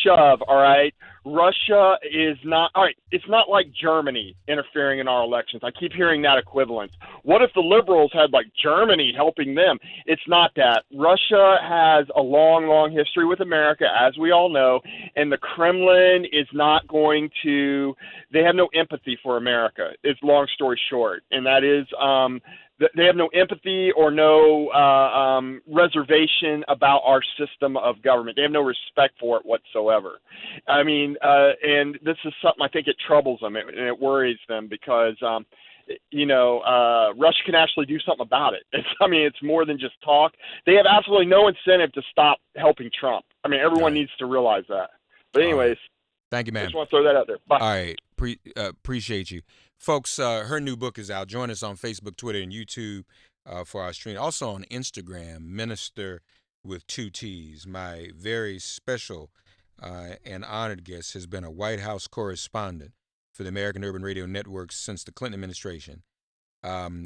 shove, all right, Russia is not, all right, it's not like Germany interfering in our elections. I keep hearing that equivalence. What if the liberals had like Germany helping them? It's not that. Russia has a long, long history with America, as we all know, and the Kremlin is not going to, they have no empathy for America, is long story short. And that is, they have no empathy or no reservation about our system of government. They have no respect for it whatsoever. I mean, and this is something I think it troubles them and it worries them because, Russia can actually do something about it. It's more than just talk. They have absolutely no incentive to stop helping Trump. I mean, everyone needs to realize that. But anyways, thank you, man. I just want to throw that out there. Bye. All right. Appreciate you. Folks, her new book is out. Join us on Facebook, Twitter, and YouTube for our stream. Also on Instagram, Minister with 2 T's. My very special and honored guest has been a White House correspondent for the American Urban Radio Network since the Clinton administration.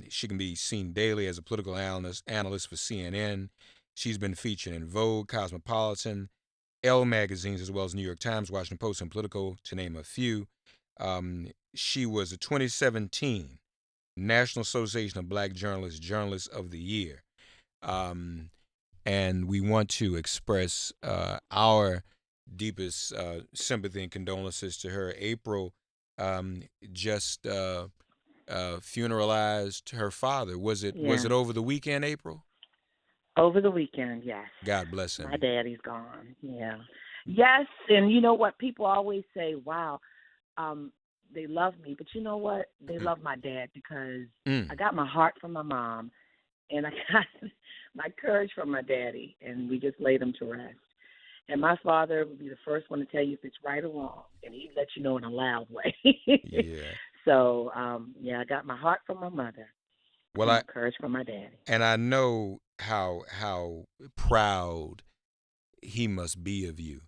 She can be seen daily as a political analyst for CNN. She's been featured in Vogue, Cosmopolitan, Elle magazines, as well as New York Times, Washington Post, and Politico, to name a few. She was a 2017 National Association of Black Journalists Journalist of the Year. And we want to express our deepest sympathy and condolences to her. April just funeralized her father. Was it over the weekend, April? Over the weekend, yes. God bless him. My daddy's gone, yeah. Yes, and you know what? People always say, wow, they love me. But you know what? They love my dad because I got my heart from my mom, and I got my courage from my daddy, and we just laid him to rest. And my father would be the first one to tell you if it's right or wrong, and he'd let you know in a loud way. Yeah. So, I got my heart from my mother. Well, and courage from my daddy. And I know how proud he must be of you.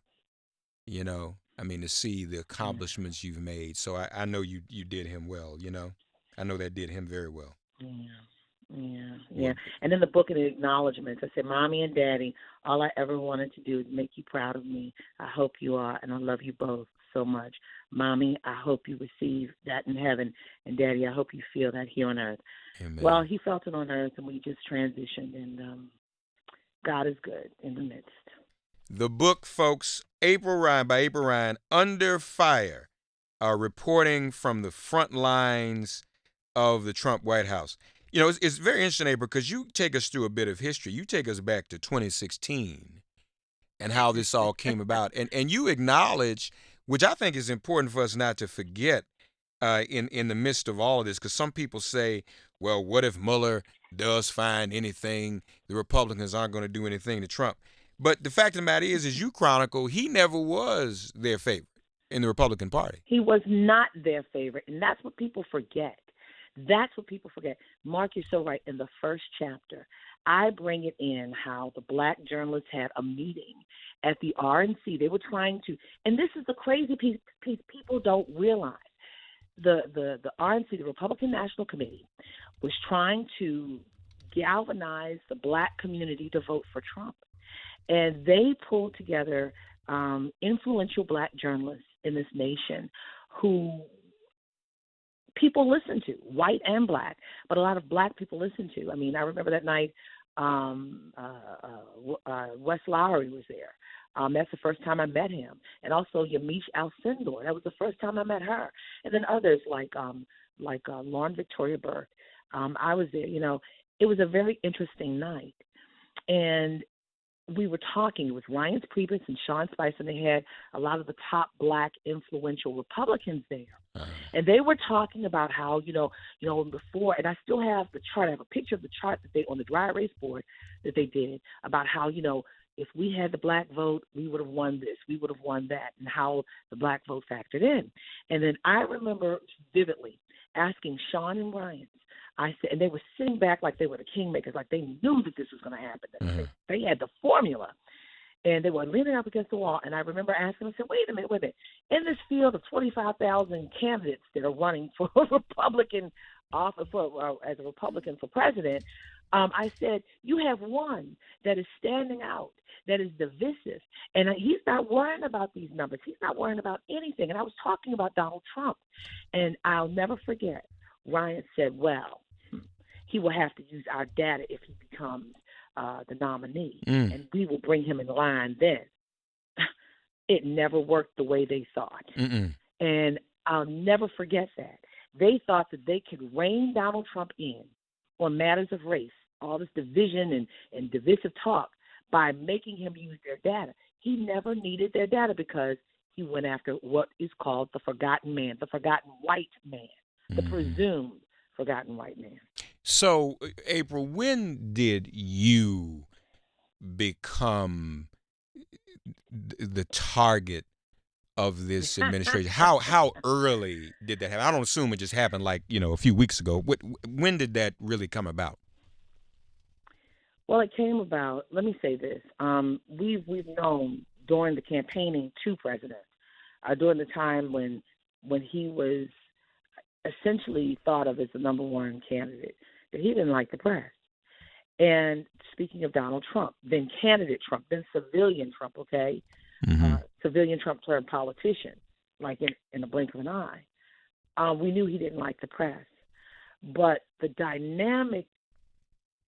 To see the accomplishments you've made. So I know you did him well. I know that did him very well. Yeah. And in the book of the acknowledgments, I said, Mommy and Daddy, all I ever wanted to do is make you proud of me. I hope you are, and I love you both so much. Mommy, I hope you receive that in heaven, and Daddy, I hope you feel that here on earth. Amen. Well, he felt it on earth, and we just transitioned, and God is good in the midst. The book, folks, by April Ryan, Under Fire, reporting from the front lines of the Trump White House. It's very interesting, April, because you take us through a bit of history. You take us back to 2016 and how this all came about. And you acknowledge, which I think is important for us not to forget in the midst of all of this, because some people say, well, what if Mueller does find anything? The Republicans aren't going to do anything to Trump. But the fact of the matter is, as you chronicle, he never was their favorite in the Republican Party. He was not their favorite, and that's what people forget. Mark, you're so right. In the first chapter, I bring it in how the black journalists had a meeting at the RNC. They were trying to, and this is the crazy piece people don't realize. The RNC, the Republican National Committee, was trying to galvanize the black community to vote for Trump. And they pulled together influential black journalists in this nation who people listen to, white and black, but a lot of black people listen to. I remember that night Wes Lowry was there. That's the first time I met him. And also Yamiche Alcindor. That was the first time I met her. And then others like Lauren Victoria Burke. I was there. It was a very interesting night. And we were talking with Ryan Priebus and Sean Spicer, and they had a lot of the top black influential Republicans there. And they were talking about how, before, and I still have the chart. I have a picture of the chart that they, on the dry erase board that they did, about how, if we had the black vote, we would have won this, we would have won that, and how the black vote factored in. And then I remember vividly asking Sean and Ryan, I said, and they were sitting back like they were the kingmakers, like they knew that this was going to happen. Mm-hmm. They had the formula, and they were leaning up against the wall. And I remember asking them, I said, wait a minute. In this field of 25,000 candidates that are running for Republican office, as a Republican for president, I said, you have one that is standing out, that is divisive. And he's not worrying about these numbers. He's not worrying about anything. And I was talking about Donald Trump. And I'll never forget, Ryan said, well, he will have to use our data if he becomes the nominee. And we will bring him in line then. It never worked the way they thought. And I'll never forget that. They thought that they could rein Donald Trump in on matters of race, all this division and divisive talk, by making him use their data. He never needed their data because he went after what is called the forgotten man, the forgotten white man, the presumed forgotten white man. So, April, when did you become the target of this administration? How early did that happen? I don't assume it just happened like, a few weeks ago. When did that really come about? Well, it came about, let me say this. We've known during the campaigning to president, during the time when he was essentially thought of as the number one candidate, that he didn't like the press. And speaking of Donald Trump, then candidate Trump, then civilian Trump, okay? Civilian Trump turned politician, like in the blink of an eye. We knew he didn't like the press. But the dynamic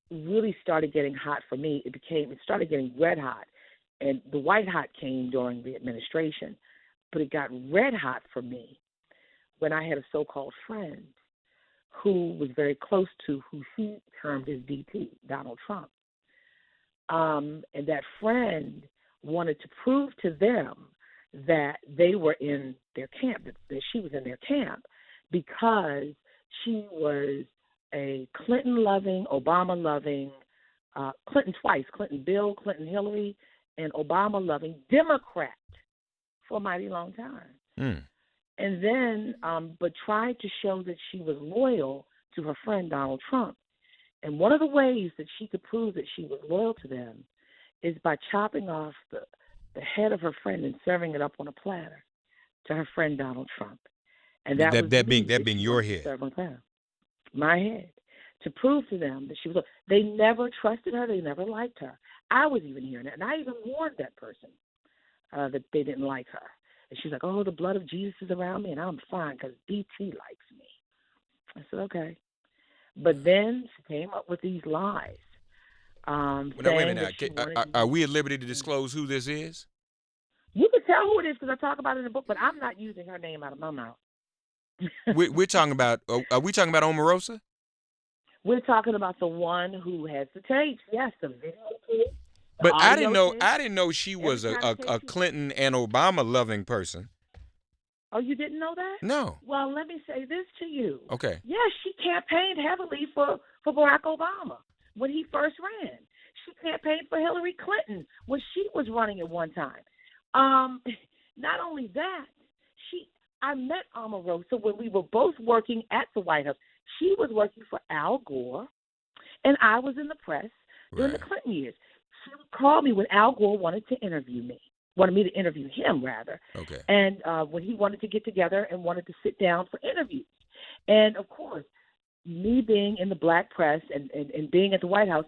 really started getting hot for me. It started getting red hot. And the white hot came during the administration. But it got red hot for me when I had a so-called friend who was very close to who he termed as DT, Donald Trump. And that friend wanted to prove to them that they were in their camp, that she was in their camp, because she was a Clinton-loving, Obama-loving, Clinton twice, Clinton Bill, Clinton Hillary, and Obama-loving Democrat for a mighty long time. And then, but tried to show that she was loyal to her friend Donald Trump. And one of the ways that she could prove that she was loyal to them is by chopping off the head of her friend and serving it up on a platter to her friend Donald Trump. And that being your head. My head. To prove to them that she was. They never trusted her. They never liked her. I was even hearing that. And I even warned that person that they didn't like her. And she's like, oh, the blood of Jesus is around me, and I'm fine because DT likes me. I said, okay. But then she came up with these lies. Now, wait a minute. Are we at liberty to disclose who this is? You can tell who it is because I talk about it in the book, but I'm not using her name out of my mouth. We're talking about, are we talking about Omarosa? We're talking about the one who has the tapes. Yes, the video tape. But I didn't know she was a Clinton and Obama loving person. Oh, you didn't know that? No. Well, let me say this to you. Okay. Yes, she campaigned heavily for Barack Obama when he first ran. She campaigned for Hillary Clinton when she was running at one time. Not only that, I met Omarosa when we were both working at the White House. She was working for Al Gore, and I was in the press during the Clinton years. She would call me when Al Gore wanted me to interview him, rather. Okay. And when he wanted to get together and wanted to sit down for interviews. And, of course, me being in the black press and being at the White House,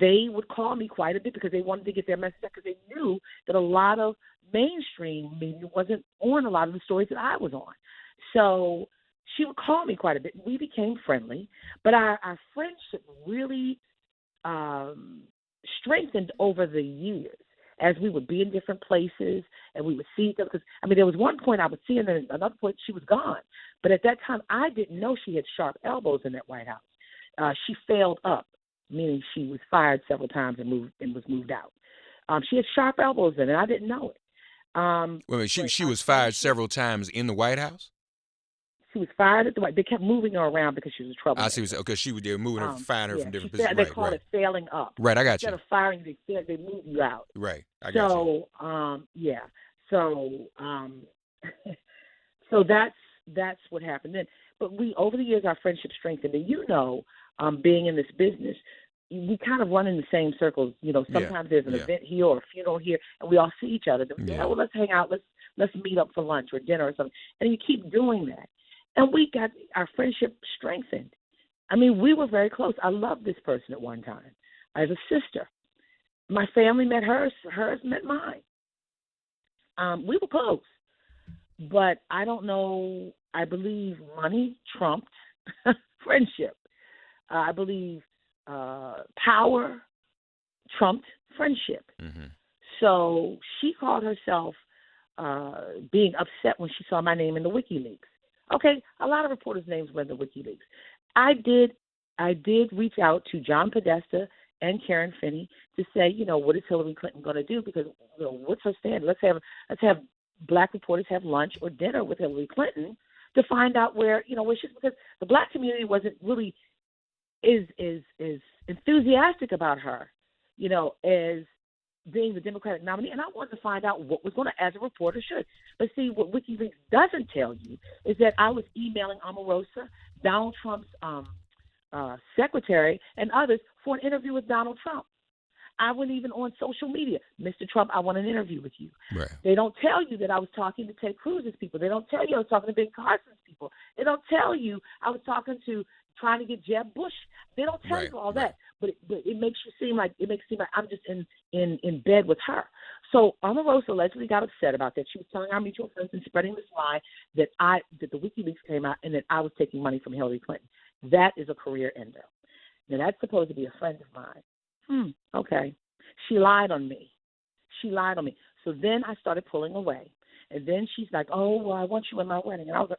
they would call me quite a bit because they wanted to get their message out because they knew that a lot of mainstream media wasn't on a lot of the stories that I was on. So she would call me quite a bit. We became friendly, but our friendship really strengthened over the years as we would be in different places and we would see each other. Because, there was one point I would see her, and then another point she was gone. But at that time, I didn't know she had sharp elbows in that White House. She failed up, meaning she was fired several times and was moved out. She had sharp elbows in it. I didn't know it. Wait, she was fired several times in the White House? She was fired at the White House. They kept moving her around because she was a troublemaker. I see what you're saying. Okay, they were moving her, firing her from different positions. They call it failing up. Right, I got you. Instead of firing you, they move you out. Right, I got you. So that's what happened then. But over the years, our friendship strengthened. And being in this business, we kind of run in the same circles. Sometimes there's an event here or a funeral here, and we all see each other. Then we say, well, let's hang out. Let's meet up for lunch or dinner or something. And you keep doing that. And we got our friendship strengthened. I mean, we were very close. I loved this person at one time as a sister. My family met hers. Hers met mine. We were close. But I don't know. I believe money trumped friendship. I believe power trumped friendship. Mm-hmm. So she called herself being upset when she saw my name in the WikiLeaks. Okay, a lot of reporters' names were in the WikiLeaks. I did reach out to John Podesta and Karen Finney to say, what is Hillary Clinton going to do? Because what's her stand? Let's have black reporters have lunch or dinner with Hillary Clinton to find out where she's, because the black community wasn't really is enthusiastic about her, as being the Democratic nominee, and I wanted to find out what was going to, as a reporter should. But see, what WikiLeaks doesn't tell you is that I was emailing Omarosa, Donald Trump's secretary, and others for an interview with Donald Trump. I went even on social media. Mr. Trump, I want an interview with you. Right. They don't tell you that I was talking to Ted Cruz's people. They don't tell you I was talking to Ben Carson's people. They don't tell you I was talking to trying to get Jeb Bush. They don't tell you all that. But it makes you seem like I'm just in bed with her. So Omarosa allegedly got upset about that. She was telling our mutual friends and spreading this lie that the WikiLeaks came out and that I was taking money from Hillary Clinton. That is a career ender. Now that's supposed to be a friend of mine. Okay. She lied on me. So then I started pulling away. And then she's like, oh, well, I want you in my wedding. And I was like,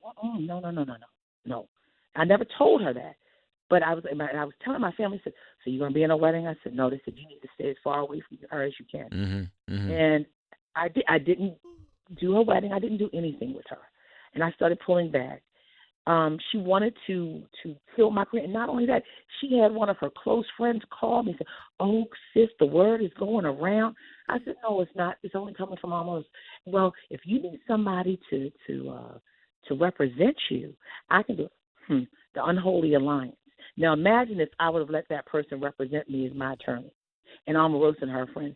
no. I never told her that. But I was telling my family, I said, so you're going to be in a wedding? I said, no. They said, you need to stay as far away from her as you can. Mm-hmm. Mm-hmm. And I didn't do her wedding. I didn't do anything with her. And I started pulling back. She wanted to kill my career. And not only that, she had one of her close friends call me and say, oh, sis, the word is going around. I said, no, it's not. It's only coming from almost. Well, if you need somebody to represent you, I can do it. The unholy alliance. Now, imagine if I would have let that person represent me as my attorney. And Omarosa and her friends,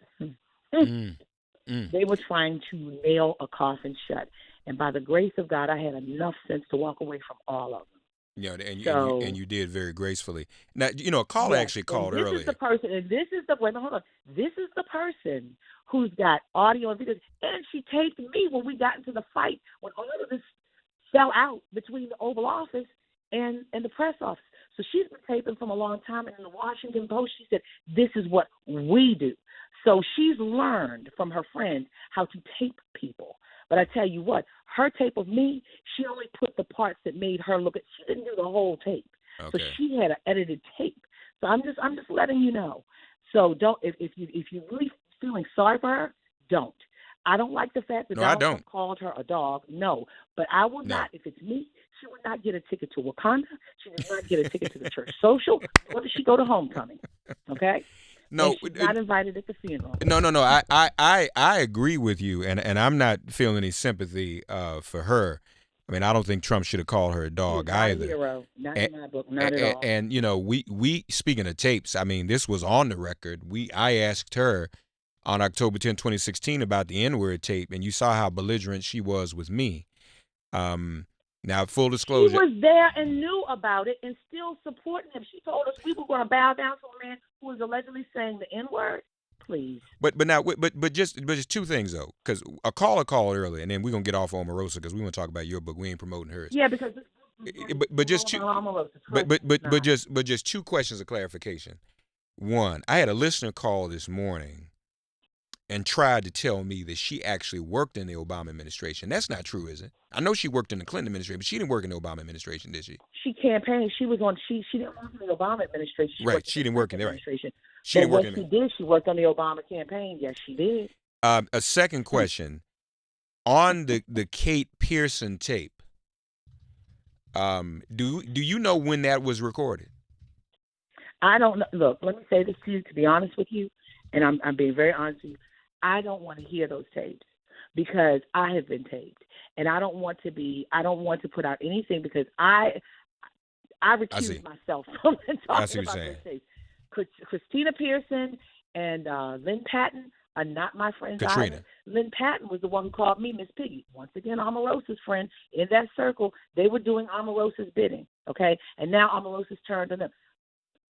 they were trying to nail a coffin shut. And by the grace of God, I had enough sense to walk away from all of them. Yeah, and you did very gracefully. Now, a caller actually called earlier. This is the person, and this is the, wait, hold on. This is the person who's got audio and videos. And she taped me when we got into the fight, when all of this fell out between the Oval Office and the press office. So she's been taping from a long time. And in the Washington Post, she said, this is what we do. So she's learned from her friends how to tape people. But I tell you what, her tape of me, she only put the parts that made her look at. She didn't do the whole tape, Okay. so she had an edited tape. So I'm just letting you know. So don't if you're really feeling sorry for her, don't. I don't like the fact that Donald Trump called her a dog. No, but I will not. If it's me, she would not get a ticket to Wakanda. She does not get a ticket to the church social. Nor does she go to homecoming? Okay. No, and she's not invited at the funeral. No. I agree with you, and I'm not feeling any sympathy for her. I mean, I don't think Trump should have called her a dog either. Not a hero, not in my book, not at all. And we speaking of tapes, I mean, this was on the record. I asked her on October 10, 2016, about the N-word tape, and you saw how belligerent she was with me. Now, full disclosure. She was there and knew about it and still supporting him. She told us we were going to bow down to a man who was allegedly saying the N-word. Please. But just two things, though, because a caller called earlier, and then we're going to get off Omarosa because we want to talk about your book. We ain't promoting hers. Yeah, because but just two. But just two questions of clarification. One, I had a listener call this morning and tried to tell me that she actually worked in the Obama administration. That's not true, is it? I know she worked in the Clinton administration, but she didn't work in the Obama administration, did she? She campaigned. She was on. She didn't work in the Obama administration. She didn't work in the administration. She didn't work in it. She did. She worked on the Obama campaign. Yes, she did. A second question on the Kate Pearson tape. Do you know when that was recorded? I don't know. Look, let me say this to you. To be honest with you, and I'm being very honest with you, I don't want to hear those tapes because I have been taped, and I don't want to put out anything because I recuse myself from talking about those tapes. Christina Pearson and Lynn Patton, are not my friends Katrina. either. Lynn Patton was the one who called me Miss Piggy. Once again, Omarosa's friend. In that circle, they were doing Omarosa's bidding, okay? And now Omarosa's turned on them.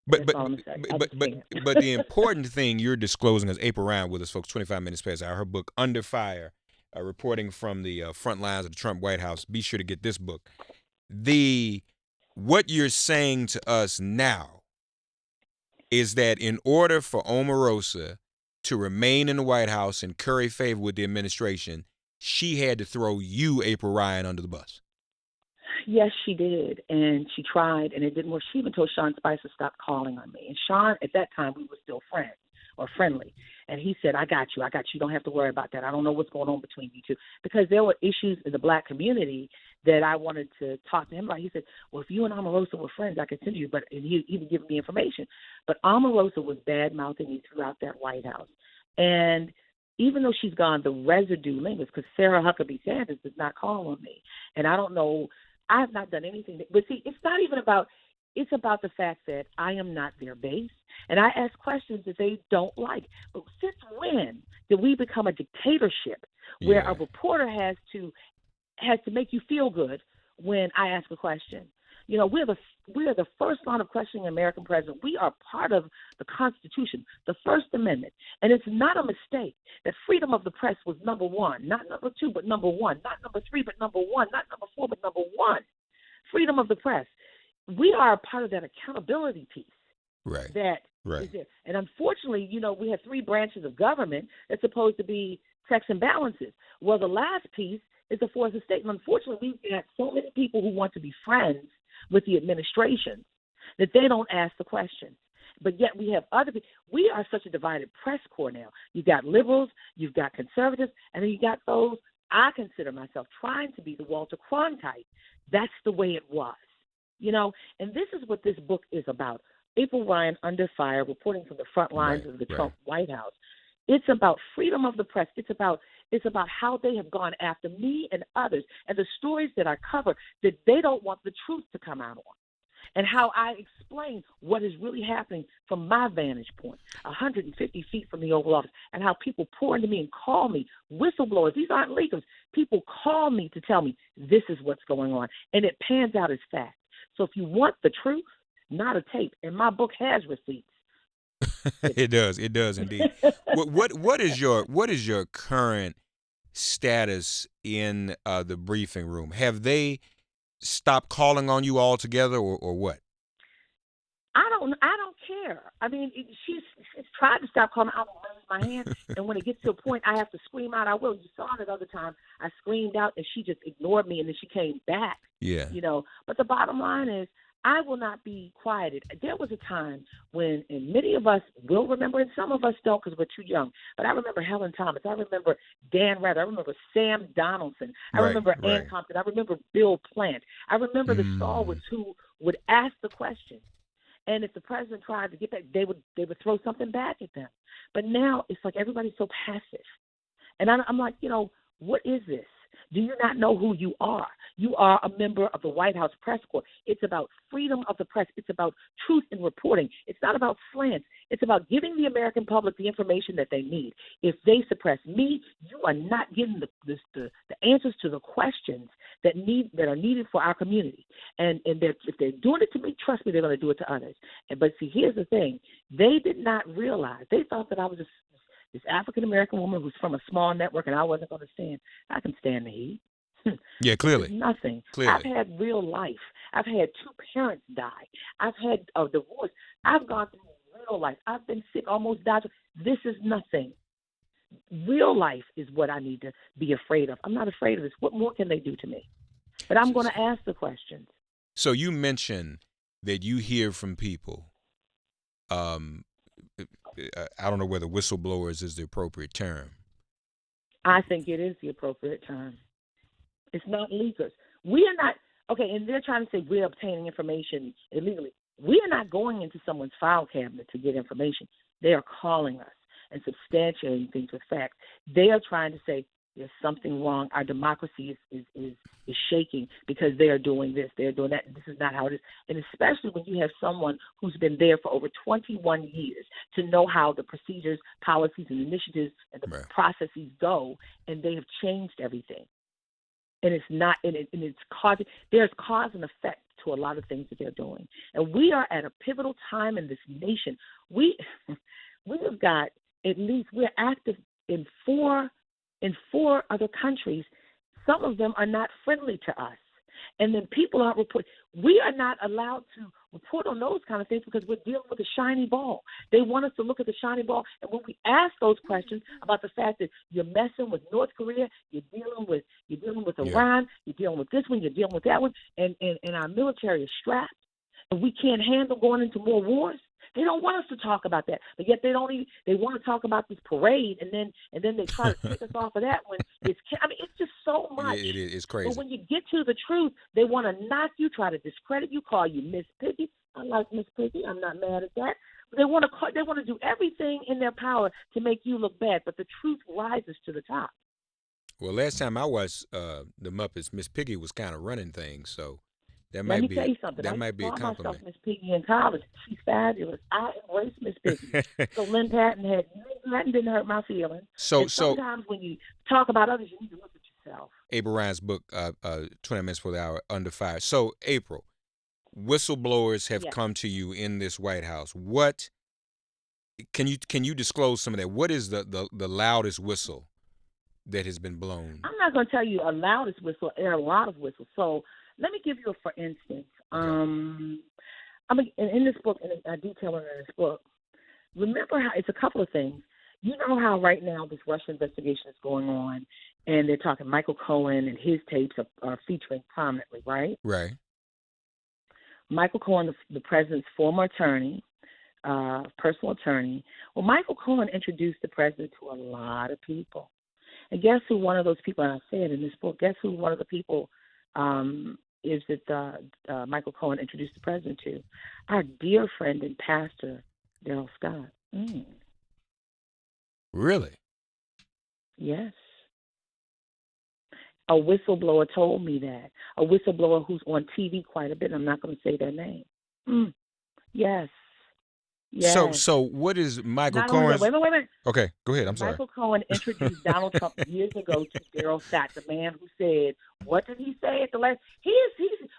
But That's all I'm going to say. I just can't. but the important thing you're disclosing is April Ryan with us, folks. 25 minutes past hour. Her book Under Fire, reporting from the front lines of the Trump White House. Be sure to get this book. What you're saying to us now is that in order for Omarosa to remain in the White House and curry favor with the administration, she had to throw you, April Ryan, under the bus. Yes, she did, and she tried, and it didn't work. She even told Sean Spicer to stop calling on me. And Sean, at that time, we were still friends or friendly. And he said, I got you. You don't have to worry about that. I don't know what's going on between you two. Because there were issues in the black community that I wanted to talk to him about. He said, well, if you and Omarosa were friends, I could send you. And he even given me information. But Omarosa was bad-mouthing me throughout that White House. And even though she's gone, the residue lingers because Sarah Huckabee Sanders does not call on me. And I don't know. I have not done anything. But see, it's not even about – it's about the fact that I am not their base. And I ask questions that they don't like. But since when did we become a dictatorship where a reporter has to make you feel good when I ask a question? You know, we're the first line of questioning American president. We are part of the Constitution, the First Amendment. And it's not a mistake that freedom of the press was number one, not number two, but number one, not number three, but number one, not number four, but number one. Freedom of the press. We are a part of that accountability piece. Right. That is it. And unfortunately, you know, we have three branches of government that's supposed to be checks and balances. Well, the last piece is the force of state. And unfortunately, we've got so many people who want to be friends with the administration that they don't ask the questions. But yet we have other people. We are such a divided press corps now. You've got liberals, you've got conservatives, and then you got those. I consider myself trying to be the Walter Cronkite. That's the way it was, you know. And this is what this book is about. April Ryan, Under Fire, reporting from the front lines of the Trump White House. It's about freedom of the press. It's about how they have gone after me and others, and the stories that I cover that they don't want the truth to come out on, and how I explain what is really happening from my vantage point, 150 feet from the Oval Office, and how people pour into me and call me whistleblowers. These aren't leakers. People call me to tell me this is what's going on, and it pans out as fact. So if you want the truth, not a tape, and my book has receipts. It does indeed. What is your current status in the briefing room? Have they stopped calling on you altogether, or what? I don't care. I mean, she's tried to stop calling. I will raise my hand, and when it gets to a point, I have to scream out. I will. You saw it other time. I screamed out, and she just ignored me, and then she came back. Yeah. You know. But the bottom line is, I will not be quieted. There was a time when, and many of us will remember, and some of us don't because we're too young, but I remember Helen Thomas. I remember Dan Rather. I remember Sam Donaldson. I remember Ann Compton. I remember Bill Plant. I remember the stalwarts who would ask the question. And if the president tried to get back, they would throw something back at them. But now it's like everybody's so passive. And I'm like, you know, what is this? Do you not know who you are? You are a member of the White House press corps. It's about freedom of the press. It's about truth in reporting. It's not about slants. It's about giving the American public the information that they need. If they suppress me, you are not getting the answers to the questions that are needed for our community. And if they're doing it to me, trust me, they're going to do it to others. But see, here's the thing. They did not realize. They thought that I was this African-American woman who's from a small network and I wasn't going to stand. I can stand the heat. Yeah, clearly. Nothing. Clearly. I've had real life. I've had two parents die. I've had a divorce. I've gone through real life. I've been sick, almost died. This is nothing. Real life is what I need to be afraid of. I'm not afraid of this. What more can they do to me? But I'm going to ask the questions. So you mentioned that you hear from people. I don't know whether whistleblowers is the appropriate term. I think it is the appropriate term. It's not leakers. We are not, okay, and they're trying to say we're obtaining information illegally. We are not going into someone's file cabinet to get information. They are calling us and substantiating things with facts. They are trying to say, There's something wrong. Our democracy is shaking because they are doing this, they're doing that. This is not how it is. And especially when you have someone who's been there for over 21 years to know how the procedures, policies, and initiatives and the processes go, and they have changed everything. And it's not, and it's causing, there's cause and effect to a lot of things that they're doing. And we are at a pivotal time in this nation. We have got, at least we're active in four other countries. Some of them are not friendly to us. And then people aren't reporting. We are not allowed to report on those kind of things because we're dealing with a shiny ball. They want us to look at the shiny ball. And when we ask those questions about the fact that you're messing with North Korea, you're dealing with Iran, you're dealing with this one, you're dealing with that one, and our military is strapped, and we can't handle going into more wars. They don't want us to talk about that, but yet they want to talk about this parade, and then they try to take us off of that when it's just so much. It's crazy. But when you get to the truth, they want to knock you, try to discredit you, call you Miss Piggy. I like Miss Piggy. I'm not mad at that. But they want to do everything in their power to make you look bad, but the truth rises to the top. Well, last time I watched the Muppets, Miss Piggy was kind of running things, so Let me tell you something. That might be a compliment. I saw myself Miss Piggy in college. She's fabulous. I embrace Miss Piggy. So Lynn Patton didn't hurt my feelings. So sometimes when you talk about others, you need to look at yourself. April Ryan's book, 20 Minutes for the Hour, Under Fire. So April, whistleblowers have come to you in this White House. What can you disclose some of that? What is the loudest whistle that has been blown? I'm not going to tell you a loudest whistle. There are a lot of whistles. So let me give you a for instance. In this book, and I detail it in this book, remember how it's a couple of things. You know how right now this Russia investigation is going on, and they're talking Michael Cohen and his tapes are featuring prominently, right? Right. Michael Cohen, the president's former attorney, personal attorney. Well, Michael Cohen introduced the president to a lot of people. And guess who one of those people, and I say it in this book, guess who one of the people is that Michael Cohen introduced the president to? Our dear friend and pastor, Darrell Scott. Really? Yes. A whistleblower told me that. A whistleblower who's on TV quite a bit. I'm not going to say their name. Yes. Yes. So what is Michael Cohen? Wait. Okay, go ahead. I'm sorry. Michael Cohen introduced Donald Trump years ago to Darrell Scott, the man who said, what did he say at the last?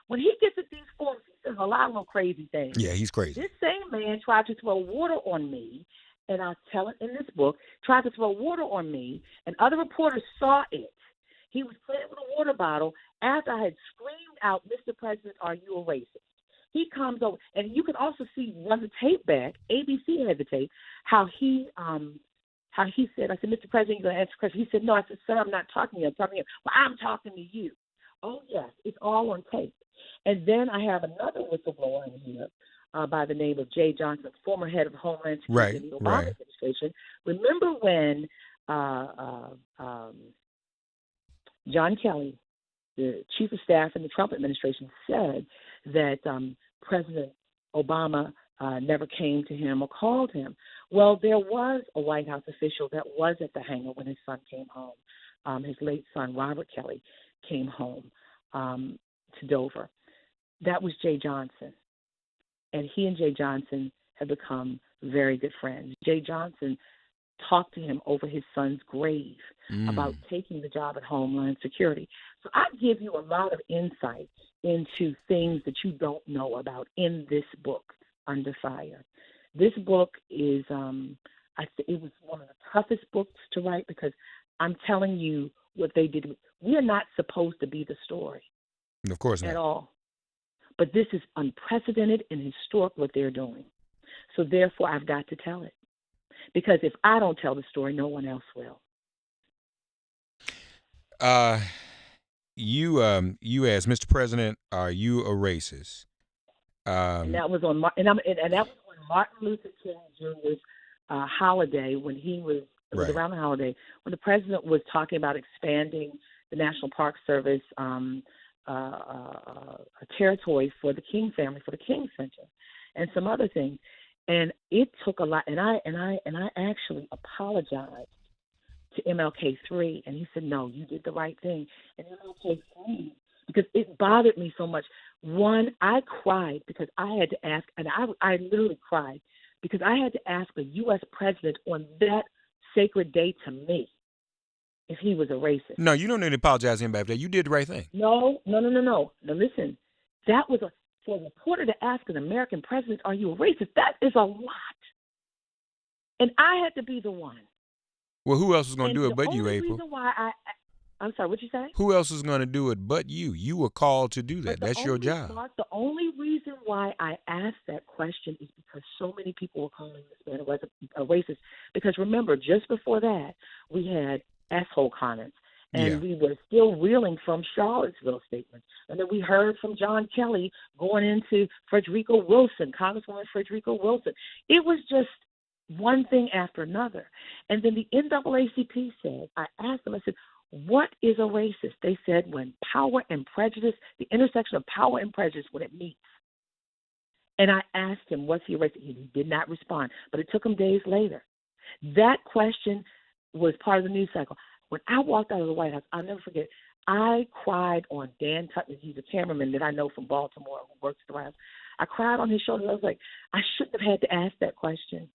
When he gets at these forums, he says a lot of little crazy things. Yeah, he's crazy. This same man tried to throw water on me, and I tell it in this book, tried to throw water on me, and other reporters saw it. He was playing with a water bottle after I had screamed out, Mr. President, are you a racist? He comes over, and you can also see, run the tape back, ABC had the tape, how he said, I said, Mr. President, you're going to answer the question. He said, no. I said, sir, I'm not talking to you. I'm talking to you. Well, I'm talking to you. Oh, yes, it's all on tape. And then I have another whistleblower in here by the name of Jay Johnson, former head of Homeland Security in the Obama administration. Remember when John Kelly, the chief of staff in the Trump administration, said that President Obama never came to him or called him? Well, there was a White House official that was at the hangar when his son came home. His late son, Robert Kelly, came home to Dover. That was Jay Johnson. And he and Jay Johnson have become very good friends. Jay Johnson talked to him over his son's grave about taking the job at Homeland Security. So I give you a lot of insight into things that you don't know about in this book, Under Fire. This book is, it was one of the toughest books to write because I'm telling you what they did. We are not supposed to be the story. Of course not. At all. But this is unprecedented and historic what they're doing. So therefore, I've got to tell it. Because if I don't tell the story, no one else will. You asked, Mr. President, are you a racist? And that was on, and that was when Martin Luther King Jr.'s holiday, when he was, it was around the holiday, when the president was talking about expanding the National Park Service a territory for the King family, for the King Center, and some other things. And it took a lot, and I actually apologized to MLK3, and he said, no, you did the right thing. And MLK3, because it bothered me so much. One, I cried because I had to ask, and I literally cried because I had to ask a U.S. president on that sacred day to me if he was a racist. No, you don't need to apologize to anybody for that. You did the right thing. No. Now, listen, that was for a reporter to ask an American president, are you a racist? That is a lot. And I had to be the one. Well, who else is going to do it but you, April? April? Reason why I'm sorry, what'd you say? Who else is going to do it but you? You were called to do that. That's your job. The only reason why I asked that question is because so many people were calling this man a racist. Because remember, just before that, we had asshole comments. And we were still reeling from Charlottesville statements. And then we heard from John Kelly going into Frederico Wilson, Congresswoman Frederico Wilson. It was just one thing after another. And then the NAACP said, I asked them, I said, what is a racist? They said when power and prejudice, the intersection of power and prejudice, when it meets. And I asked him, was he a racist? He did not respond, but it took him days later. That question was part of the news cycle. When I walked out of the White House, I'll never forget, I cried on Dan Tutman. He's a cameraman that I know from Baltimore who works at the White House. I cried on his shoulder. I was like, I shouldn't have had to ask that question.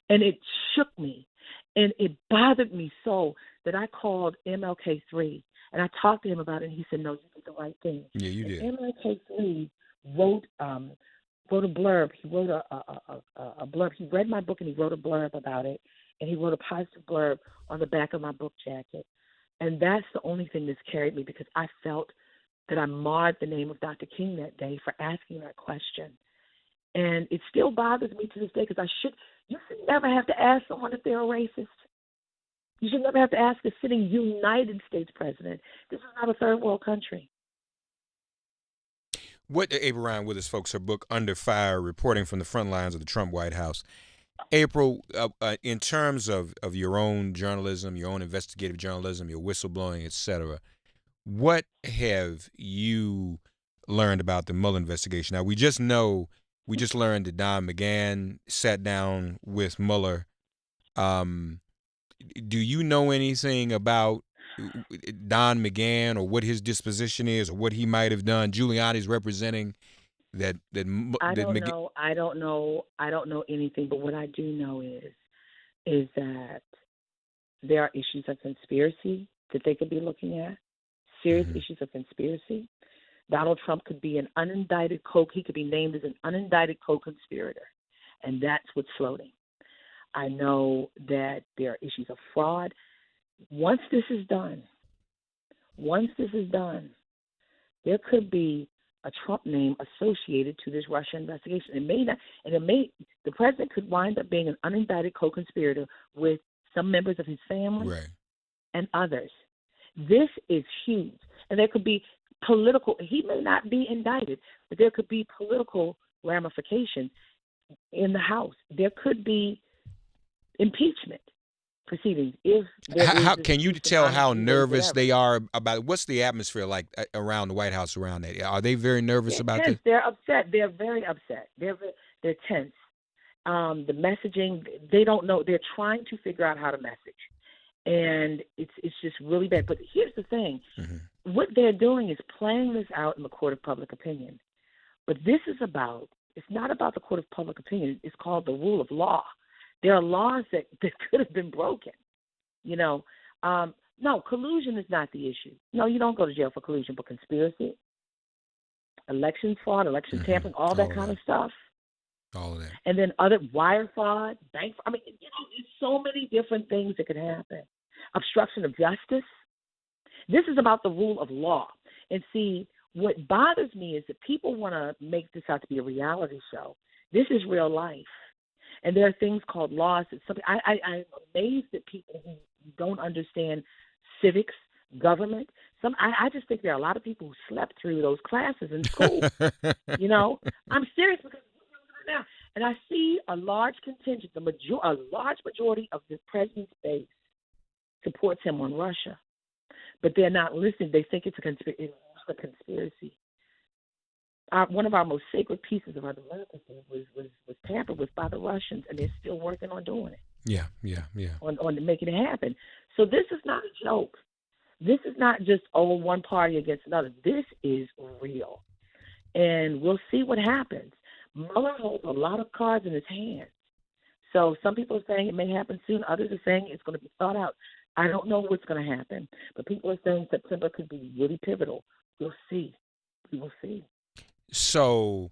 And it shook me. And it bothered me so that I called MLK3 and I talked to him about it. And he said, no, you did the right thing. Yeah, you did. And MLK3 wrote a blurb. He wrote a blurb. He read my book and he wrote a blurb about it. And he wrote a positive blurb on the back of my book jacket. And that's the only thing that's carried me because I felt that I marred the name of Dr. King that day for asking that question. And it still bothers me to this day because you should never have to ask someone if they're a racist. You should never have to ask a sitting United States president. This is not a third world country. What April Ryan with us, folks, her book Under Fire, reporting from the front lines of the Trump White House. April, in terms of your own journalism, your own investigative journalism, your whistleblowing, et cetera, what have you learned about the Mueller investigation? Now, we just learned that Don McGahn sat down with Mueller. Do you know anything about Don McGahn or what his disposition is or what he might have done? Giuliani's representing that I don't know anything, but what I do know is that there are issues of conspiracy that they could be looking at, serious issues of conspiracy. Donald Trump could be an unindicted he could be named as an unindicted co-conspirator, and that's what's floating. I know that there are issues of fraud. Once this is done, there could be a Trump name associated to this Russia investigation. The president could wind up being an unindicted co-conspirator with some members of his family and others. This is huge. And there could be he may not be indicted, but there could be political ramifications in the House. There could be impeachment proceedings. How can you tell how nervous they are about it? What's the atmosphere like around the White House around that? Are they very nervous about this? They're upset. They're very upset. They're tense. The messaging, they don't know. They're trying to figure out how to message. And it's just really bad. But here's the thing. What they're doing is playing this out in the court of public opinion. But it's not about the court of public opinion. It's called the rule of law. There are laws that could have been broken. No, collusion is not the issue. No, you don't go to jail for collusion, but conspiracy, election fraud, election tampering, all that kind of stuff. All of that. And then other wire fraud, bank fraud. I mean, there's so many different things that could happen. Obstruction of justice. This is about the rule of law. And see, what bothers me is that people want to make this out to be a reality show. This is real life. And there are things called laws. I'm amazed at people who don't understand civics, government. I just think there are a lot of people who slept through those classes in school. I'm serious because now, and I see a large contingent, a large majority of the president's base supports him on Russia, but they're not listening. They think it's a conspiracy. One of our most sacred pieces of our democracy was tampered with by the Russians, and they're still working on doing it. Yeah. on making it happen. So this is not a joke. This is not just one party against another. This is real, and we'll see what happens. Mueller holds a lot of cards in his hands. So some people are saying it may happen soon. Others are saying it's going to be thought out. I don't know what's going to happen, but people are saying September could be really pivotal. We'll see. We will see. So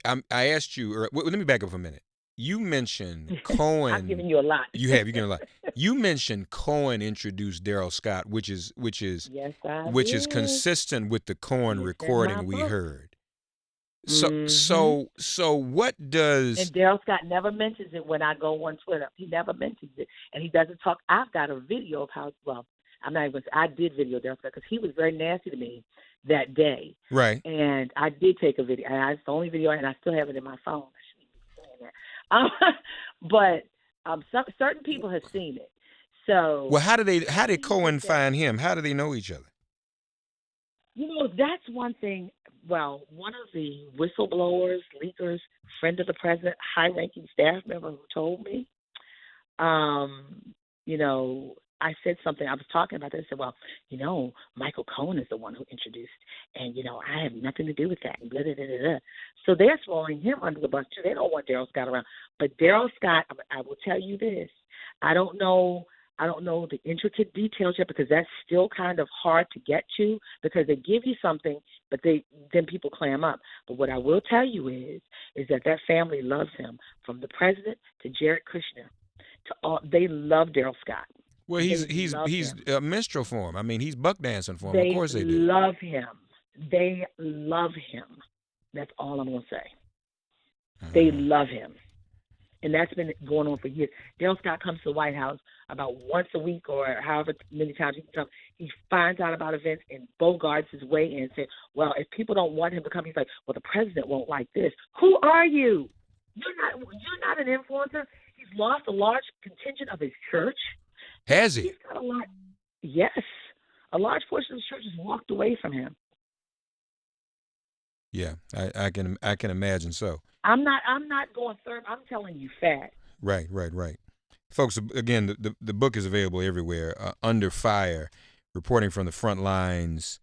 I asked you, or let me back up a minute. You mentioned Cohen. I'm giving you a lot. You're giving a lot. You mentioned Cohen introduced Darrell Scott, which is yes, I is did. consistent with the Cohen It's in recording my we book. heard. So what does? And Darrell Scott never mentions it when I go on Twitter. He never mentions it, and he doesn't talk. I've got a video of how. Well, I'm not even. I did video Darrell Scott because he was very nasty to me that day. Right. And I did take a video. And it's the only video, and I still have it in my phone. I shouldn't be saying that. But certain people have seen it. So. Well, how did Cohen find him? How do they know each other? That's one thing. Well, one of the whistleblowers, leakers, friend of the president, high-ranking staff member who told me, I said something. I was talking about this. I said, well, Michael Cohen is the one who introduced, and, I have nothing to do with that. And blah, blah, blah, blah, blah. So they're throwing him under the bus, too. They don't want Darrell Scott around. But Darrell Scott, I will tell you this. I don't know the intricate details yet because that's still kind of hard to get to because they give you something, but then people clam up. But what I will tell you is that family loves him, from the president to Jared Kushner to all. They love Darrell Scott. Well, he's a minstrel for him. I mean, he's buck dancing for him. Of course they do. They love him. They love him. That's all I'm going to say. They love him. And that's been going on for years. Darrell Scott comes to the White House about once a week or however many times he can come. He finds out about events and bogarts his way in and says, well, if people don't want him to come, he's like, well, the president won't like this. Who are you? You're not an influencer. He's lost a large contingent of his church. Has he? He's got a lot. Yes. A large portion of the church has walked away from him. Yeah, I can imagine so. I'm not going third. I'm telling you facts. Right. Folks, again, the book is available everywhere. Under Fire, reporting from the front lines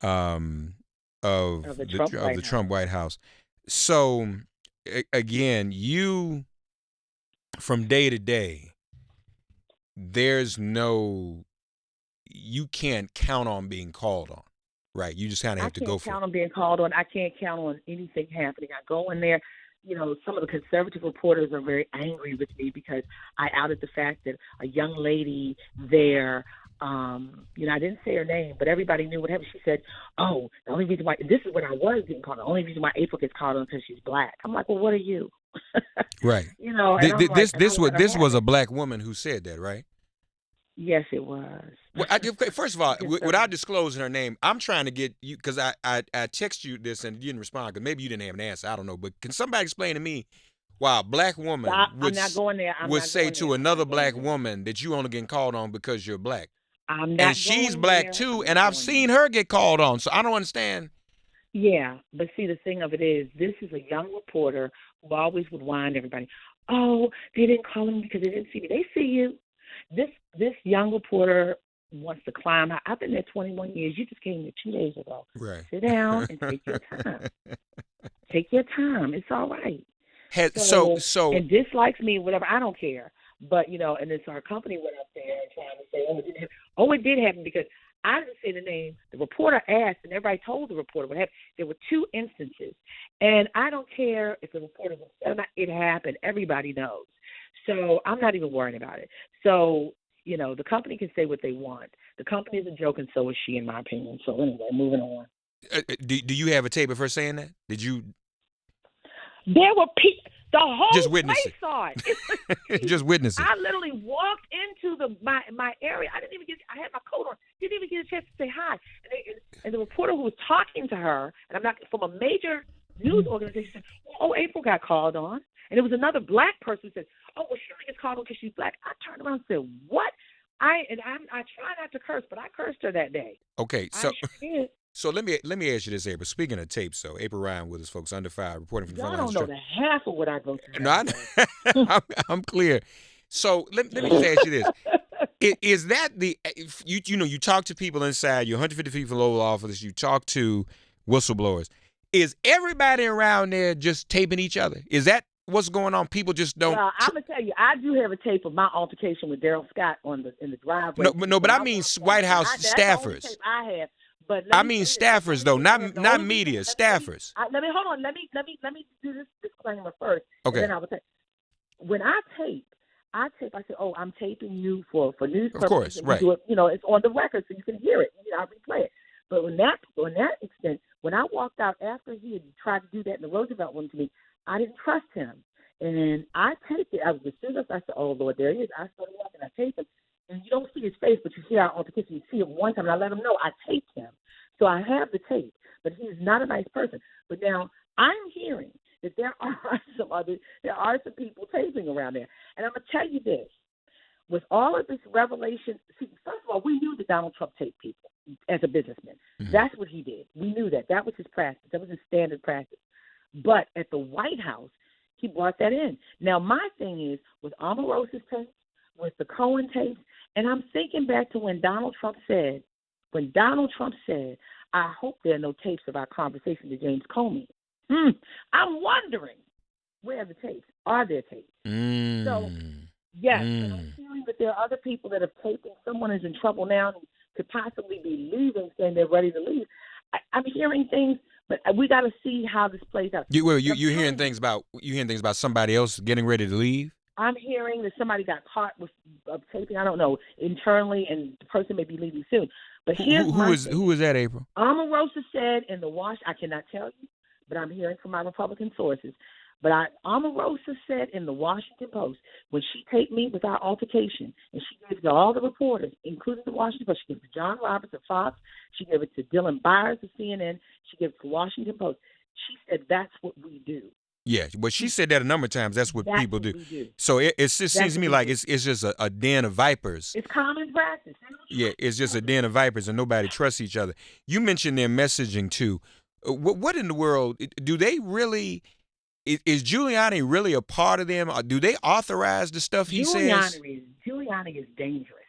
of the Trump White House. So, again, you, from day to day, you can't count on being called on. Right, you just kind of have to go for it. I can't count on being called on. I can't count on anything happening. I go in there, some of the conservative reporters are very angry with me because I outed the fact that a young lady there, I didn't say her name, but everybody knew what happened. She said, oh, the only reason why, this is when I was getting called on, the only reason why April gets called on is because she's black. I'm like, well, what are you? Right. This was a black woman who said that, right? Yes, it was. Well, first of all, without disclosing her name, I'm trying to get you, because I text you this and you didn't respond because maybe you didn't have an answer. I don't know. But can somebody explain to me why a black woman would say to another black woman that you only getting called on because you're black? And she's black too, and I've seen her get called on, so I don't understand. Yeah, but see, the thing of it is, this is a young reporter who always would whine everybody. Oh, they didn't call him because they didn't see me. They see you. This young reporter wants to climb. I've been there 21 years. You just came here 2 days ago. Right. Sit down and take your time. Take your time. It's all right. So and dislikes me, whatever. I don't care. But and it's our company went up there and trying to say, oh, it didn't happen. Oh, it did happen because I didn't say the name. The reporter asked, and everybody told the reporter what happened. There were 2 instances, and I don't care if the reporter was or not. It happened. Everybody knows. So I'm not even worrying about it. So, the company can say what they want. The company is a joke, and so is she, in my opinion. So anyway, moving on. Do you have a tape of her saying that? Did you? There were people. The whole just witness place saw it. Just witness it. I literally walked into my area. I had my coat on. Didn't even get a chance to say hi. And the reporter who was talking to her, and I'm not from a major news organization, said, "Oh, April got called on." And there was another black person who said, "Oh, well, she only gets called on because she's black." I turned around and said, "What?" I try not to curse, but I cursed her that day. Okay, so let me ask you this, April. Speaking of tapes, so April Ryan with us, folks, Under Fire, reporting from the front lines. Y'all don't know the half of what I go through. No, I'm clear. So let me just ask you this. Is that you talk to people inside, you're 150 feet from the Oval Office, you talk to whistleblowers. Is everybody around there just taping each other? Is that what's going on? People just don't. Well, I'm gonna tell you, I do have a tape of my altercation with Darrell Scott in the driveway. No, but I mean White House that's the only staffers. tape I have. But I mean staffers though, not media, staffers. Let me hold on. Let me do this disclaimer first. Okay. And then I will say, when I tape. I say, oh, I'm taping you for news purposes. Of course, right. Do it, it's on the record so you can hear it. I replay it. But on that extent, when I walked out after he had tried to do that in the Roosevelt one to me, I didn't trust him. And I taped it. I was serious. I said, oh, Lord, there he is. I started walking. I taped him. And you don't see his face, but you see our altercation. You see it one time, and I let him know I taped him. So I have the tape, but he's not a nice person. But now I'm hearing that there are some people taping around there. And I'm going to tell you this. With all of this revelation, see, first of all, we knew that Donald Trump taped people as a businessman. Mm-hmm. That's what he did. We knew that. That was his practice. That was his standard practice. But at the White House, he brought that in. Now, my thing is, with Omarosa's tapes, with the Cohen tapes, and I'm thinking back to when Donald Trump said, I hope there are no tapes of our conversation to James Comey. I'm wondering, where are the tapes? Are there tapes? So, yes, and I'm hearing that there are other people that have taped and someone is in trouble now and could possibly be leaving, saying they're ready to leave. I'm hearing things, but we got to see how this plays out. You're hearing things about somebody else getting ready to leave? I'm hearing that somebody got caught with taping, I don't know, internally, and the person may be leaving soon. But who is that, April? Omarosa said in the I cannot tell you, but I'm hearing from my Republican sources. But Omarosa said in the Washington Post, when she taped me with our altercation, and she gave it to all the reporters, including the Washington Post, she gave it to John Roberts of Fox, she gave it to Dylan Byers of CNN, she gave it to the Washington Post. She said that's what we do. Yeah, but she said that a number of times. That's what people do. So it just seems to me like it's just a den of vipers. It's common practice. Yeah, it's just a den of vipers, and nobody trusts each other. You mentioned their messaging too. What in the world do they really? Is Giuliani really a part of them? Or do they authorize the stuff he says? Giuliani is dangerous.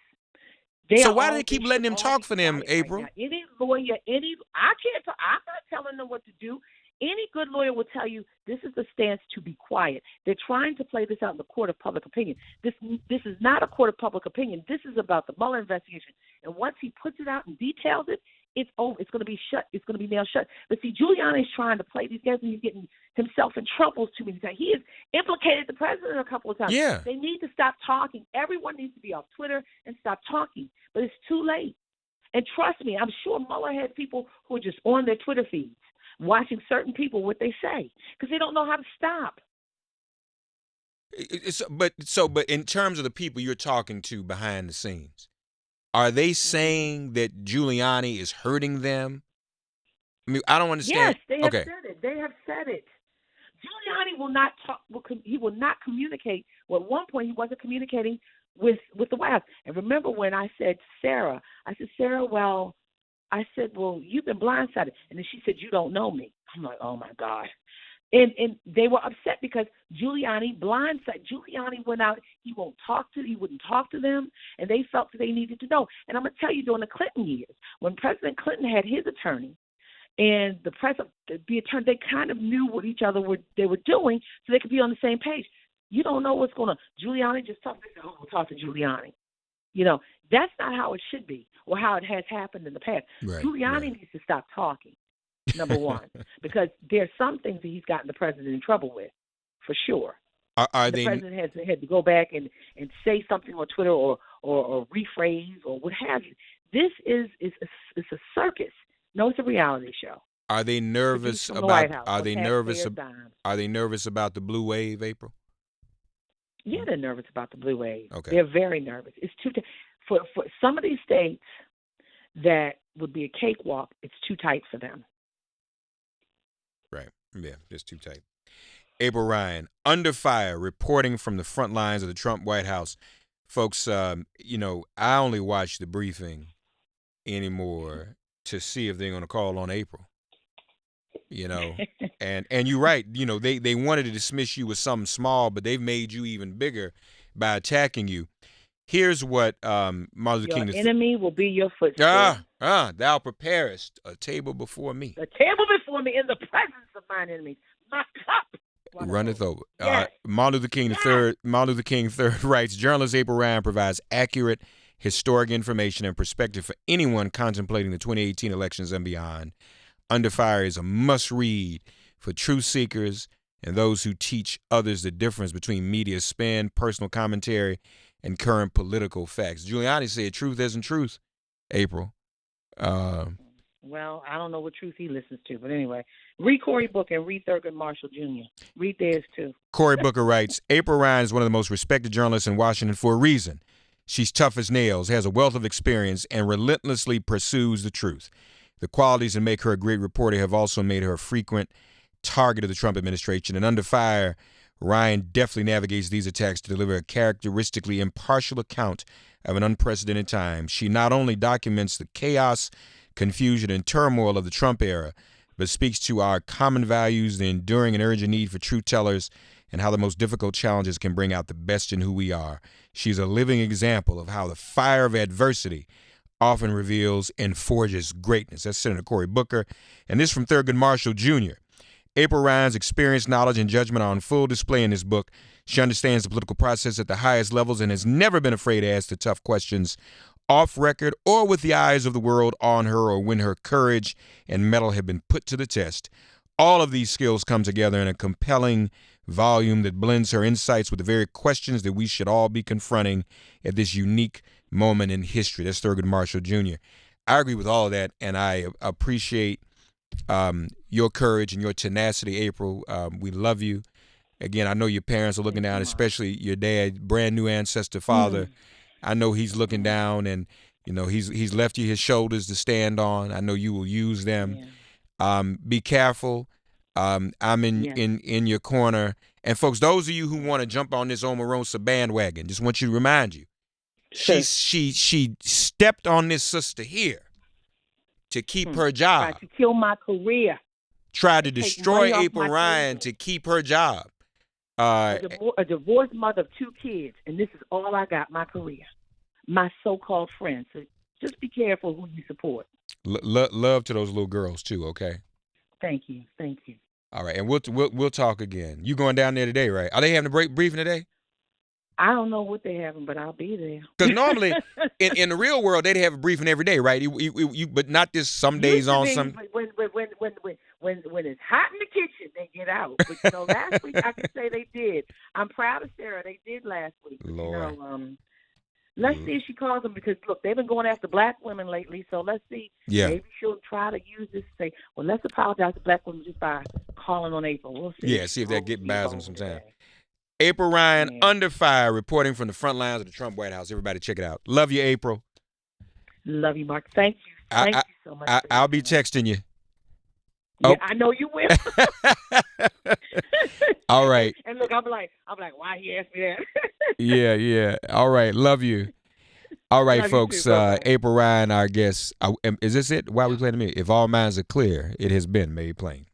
So why do they keep letting him talk for them, April? Right, any lawyer, I can't. I'm not telling them what to do. Any good lawyer will tell you this is the stance to be quiet. They're trying to play this out in the court of public opinion. This is not a court of public opinion. This is about the Mueller investigation. And once he puts it out and details it, it's over. It's going to be shut. It's going to be nailed shut. But see, Giuliani is trying to play these games, and he's getting himself in trouble too many times. He has implicated the president a couple of times. Yeah. They need to stop talking. Everyone needs to be off Twitter and stop talking. But it's too late. And trust me, I'm sure Mueller had people who are just on their Twitter feeds watching certain people what they say because they don't know how to stop. But in terms of the people you're talking to behind the scenes, are they saying that Giuliani is hurting them? I mean, I don't understand. Yes, they have said it. They have said it. Giuliani will not talk. He will not communicate. Well, at one point, he wasn't communicating with the White House. And remember when I said to Sarah, Sarah, well, you've been blindsided. And then she said, you don't know me. I'm like, oh, my God. And they were upset because Giuliani blindsided. Giuliani went out. He wouldn't talk to them. And they felt that they needed to know. And I'm going to tell you, during the Clinton years, when President Clinton had his attorney and the attorney, they kind of knew what they were doing so they could be on the same page. You don't know what's going on. Giuliani just talked. They said, oh, we'll talk to Giuliani. That's not how it should be or how it has happened in the past. Right, Giuliani needs to stop talking, number one, because there's some things that he's gotten the president in trouble with, for sure. The president has had to go back and say something on Twitter or rephrase or what have you. This is a circus. No, it's a reality show. Are they nervous about? Are they nervous about the blue wave, April? Yeah, they're nervous about the blue wave. Okay. They're very nervous. It's for some of these states that would be a cakewalk. It's too tight for them. Right. Yeah, it's too tight. April Ryan, under fire, reporting from the front lines of the Trump White House. Folks, I only watch the briefing anymore to see if they're going to call on April. And you're right. They wanted to dismiss you with something small, but they've made you even bigger. by attacking you. Here's what Martin Luther Your King. enemy will be your footstool. Thou preparest a table before me. The table before me in the presence of mine enemies. My cup runneth over. Yes. Martin Luther King III. Martin Luther King III writes, journalist April Ryan provides accurate historic information and perspective for anyone contemplating the 2018 elections and beyond. Under Fire is a must-read for truth seekers and those who teach others the difference between media spin, personal commentary, and current political facts. Giuliani said truth isn't truth, April. Well, I don't know what truth he listens to, but anyway. Read Cory Booker and read Thurgood Marshall Jr. Read theirs, too. Cory Booker writes, April Ryan is one of the most respected journalists in Washington for a reason. She's tough as nails, has a wealth of experience, and relentlessly pursues the truth. The qualities that make her a great reporter have also made her a frequent target of the Trump administration. And Under Fire, Ryan definitely navigates these attacks to deliver a characteristically impartial account of an unprecedented time. She not only documents the chaos, confusion, and turmoil of the Trump era, but speaks to our common values, the enduring and urgent need for truth tellers, and how the most difficult challenges can bring out the best in who we are. She's a living example of how the fire of adversity often reveals and forges greatness. That's Senator Cory Booker. And this from Thurgood Marshall Jr. April Ryan's experience, knowledge, and judgment are on full display in this book. She understands the political process at the highest levels and has never been afraid to ask the tough questions off record or with the eyes of the world on her, or when her courage and mettle have been put to the test. All of these skills come together in a compelling volume that blends her insights with the very questions that we should all be confronting at this unique moment in history. That's Thurgood Marshall Jr. I agree with all of that, and I appreciate your courage and your tenacity, April. We love you. Again, I know your parents are looking down, especially your dad, brand new ancestor father. I know he's looking down, and you know he's left you his shoulders to stand on. I know you will use them. Be careful. I'm in your corner. And folks, those of you who want to jump on this Omarosa bandwagon, just want you to remind you, she stepped on this sister here to keep her job. Tried to kill my career. Tried to destroy April Ryan to keep her job. A divorced mother of 2 kids, and this is all I got, my career. My so-called friends. So just be careful who you support. Love to those little girls, too, okay? Thank you. Thank you. All right, and we'll talk again. You going down there today, right? Are they having a briefing today? I don't know what they're having, but I'll be there. Because normally, in the real world, they'd have a briefing every day, right? But not this some days on some. When it's hot in the kitchen, they get out. But you know, last week I can say they did. I'm proud of Sarah. They did last week. Lord. You know, let's see if she calls them, because look, they've been going after black women lately. So let's see. Yeah. Maybe she'll try to use this to say, well, let's apologize to black women just by calling on April. We'll see. Yeah, see if that buys them some time. April Ryan, Under Fire, reporting from the front lines of the Trump White House. Everybody check it out. Love you, April. Love you, Mark. Thank you. Thank you so much. I'll be texting you. Yeah, I know you will. All right. And look, I'm like, why he asked me that? Yeah. All right. Love you. All right, Love folks. you too, April Ryan, our guest. Is this it? Why are we playing the music? If all minds are clear, it has been made plain.